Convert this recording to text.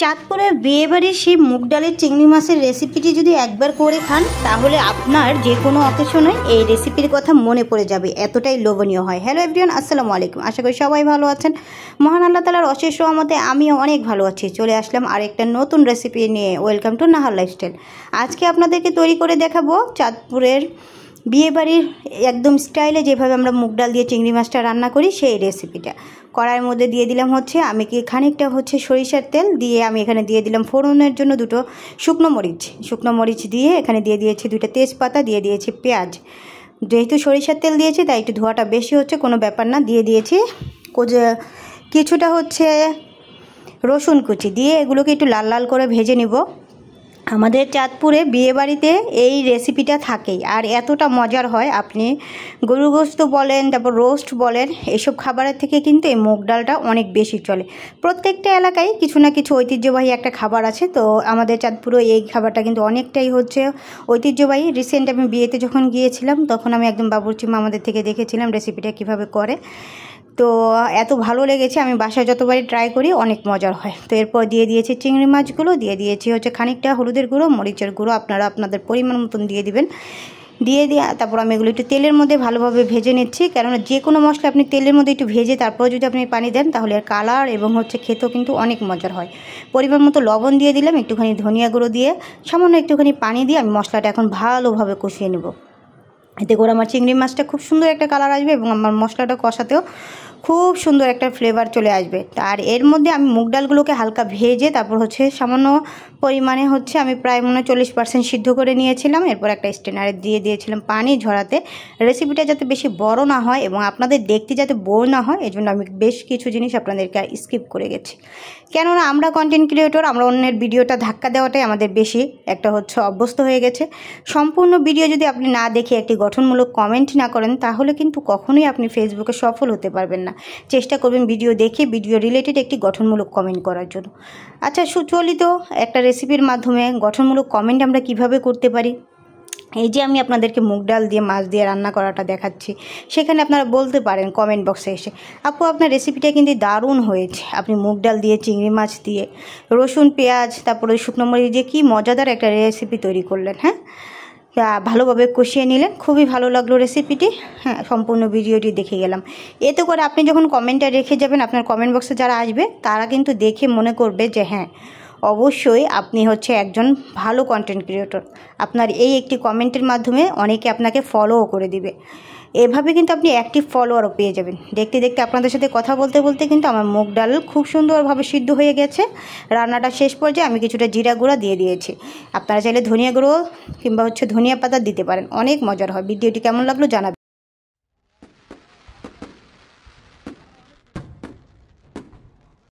চাঁদপুরের বিয়েবাড়ির সেই মুগ ডালের চিংড়ি মাছের রেসিপিটি যদি একবার করে খান তাহলে আপনার যে কোনো অকেশনে এই রেসিপির কথা মনে পড়ে যাবে, এতটাই লোভনীয় হয়। হ্যালো এভরিওয়ান, আসসালামু আলাইকুম। আশা করি সবাই ভালো আছেন। মহান আল্লাহ তাআলার অশেষ রহমতে আমিও অনেক ভালো আছি। চলে আসলাম আরেকটা নতুন রেসিপি নিয়ে। Welcome to Nahar lifestyle. আজকে আপনাদেরকে তৈরি করে দেখাবো চাঁদপুরের বিয়েবাড়ির একদম স্টাইলে যেভাবে আমরা মুগ ডাল দিয়ে চিংড়ি মাছটা রান্না করি সেই রেসিপিটা। কড়াইয়ের মধ্যে দিয়ে দিলাম আমি খানিকটা সরিষার তেল দিয়ে আমি এখানে দিয়ে দিলাম ফোড়নের জন্য দুটো শুকনো মরিচ দিয়ে এখানে দিয়ে দিয়েছি দুটো তেজপাতা, দিয়ে দিয়েছি পেঁয়াজ। যেহেতু সরিষার তেল দিয়েছি তাই একটু ধোঁয়াটা বেশি হচ্ছে, কোনো ব্যাপার না। দিয়ে দিয়েছি কিছুটা রসুন কুচি দিয়ে এগুলোকে একটু লাল লাল করে ভেজে নিব। আমাদের চাঁদপুরে বিয়েবাড়িতে এই রেসিপিটা থাকেই, আর এতটা মজার হয়। আপনি গরু গোশত বলেন, তারপর রোস্ট বলেন, এসব খাবারের থেকে কিন্তু এই মুগ ডালটা অনেক বেশি চলে। প্রত্যেকটা এলাকায় কিছু না কিছু ঐতিহ্যবাহী একটা খাবার আছে, তো আমাদের চাঁদপুরে এই খাবারটা কিন্তু অনেকটাই ঐতিহ্যবাহী। রিসেন্ট আমি বিয়েতে যখন গিয়েছিলাম তখন আমি একদম বাবুর্চি মামাদের থেকে দেখেছিলাম রেসিপিটা কিভাবে করে, তো এত ভালো লেগেছে। আমি বাসায় যতবারই ট্রাই করি অনেক মজার হয়। তো এরপর দিয়ে দিয়েছি চিংড়ি মাছগুলো, দিয়ে দিয়েছি খানিকটা হলুদের গুঁড়ো, মরিচের গুঁড়ো আপনারা আপনাদের পরিমাণ মতন দিয়ে দিবেন। দিয়ে তারপর আমি এগুলো একটু তেলের মধ্যে ভালোভাবে ভেজে নিচ্ছি, কেননা যে কোনো মশলা আপনি তেলের মধ্যে একটু ভেজে তারপর যদি আপনি পানি দেন তাহলে এর কালার এবং খেতেও কিন্তু অনেক মজার হয়। পরিমাণ মতো লবণ দিয়ে দিলাম, একটুখানি ধনিয়া গুঁড়ো দিয়ে সামান্য একটুখানি পানি দিয়ে আমি মশলাটা এখন ভালোভাবে কষিয়ে নেব। এতে করে আমার চিংড়ি মাছটা খুব সুন্দর একটা কালার আসবে এবং আমার মশলাটা কষাতেও খুব সুন্দর একটা ফ্লেভার চলে আসবে। আর এর মধ্যে আমি মুগ ডালগুলোকে হালকা ভেজে তারপর সামান্য পরিমাণে আমি প্রায় 40% সিদ্ধ করে নিয়েছিলাম। এরপর একটা স্ট্রেনারে দিয়ে দিয়েছিলাম পানি ঝরাতে। রেসিপিটা যাতে বেশি বড় না হয় এবং আপনাদের দেখতে যাতে বোর না হয়, এই জন্য আমি বেশ কিছু জিনিস আপনাদেরকে স্কিপ করে গেছি। কেননা আমরা কন্টেন্ট ক্রিয়েটর, আমরা অন্যের ভিডিওটা ধাক্কা দেওয়াটাই আমাদের বেশি একটা অভ্যস্ত হয়ে গেছে। সম্পূর্ণ ভিডিও যদি আপনি না দেখে একটি গঠনমূলক কমেন্ট না করেন তাহলে কিন্তু কখনোই আপনি ফেসবুকে সফল হতে পারবেন না। চেষ্টা করবেন ভিডিও দেখে ভিডিও রিলেটেড একটি গঠনমূলক কমেন্ট করার জন্য। আচ্ছা, সুচলিত একটা রেসিপির মাধ্যমে গঠনমূলক কমেন্ট আমরা কিভাবে করতে পারি, এই যে আমি আপনাদেরকে মুগ ডাল দিয়ে মাছ দিয়ে রান্না করাটা দেখাচ্ছি, সেখানে আপনারা বলতে পারেন কমেন্ট বক্সে এসে, আপু আপনার রেসিপিটা কিন্তু দারুণ হয়েছে, আপনি মুগ ডাল দিয়ে চিংড়ি মাছ দিয়ে রসুন পেঁয়াজ তারপরে শুকনো মরিচ দিয়ে কী মজাদার একটা রেসিপি তৈরি করলেন। হ্যাঁ, ভালোভাবে কষিয়ে নিলেন, খুবই ভালো লাগলো রেসিপিটি। হ্যাঁ, সম্পূর্ণ ভিডিওটি দেখে গেলাম। এতে করে আপনি যখন কমেন্টটা রেখে যাবেন, আপনার কমেন্ট বক্সে যারা আসবে তারা কিন্তু দেখে মনে করবে যে হ্যাঁ অবশ্যই আপনি একজন ভালো কন্টেন্ট ক্রিয়েটর। আপনার এই একটি কমেন্টের মাধ্যমে অনেকে আপনাকে ফলোও করে দিবে। এভাবে কিন্তু আপনি অ্যাক্টিভ ফলোয়ারও পেয়ে যাবেন। দেখতে দেখতে আপনাদের সাথে কথা বলতে বলতে কিন্তু আমার মুগ ডাল খুব সুন্দরভাবে সিদ্ধ হয়ে গেছে। রান্নাটা শেষ পর্যায়ে আমি কিছুটা জিরা গুঁড়া দিয়ে দিয়েছি। আপনারা চাইলে ধনিয়া গুঁড়ো কিংবা ধনিয়া পাতা দিতে পারেন, অনেক মজার হয়। ভিডিওটি কেমন লাগলো জানাবেন।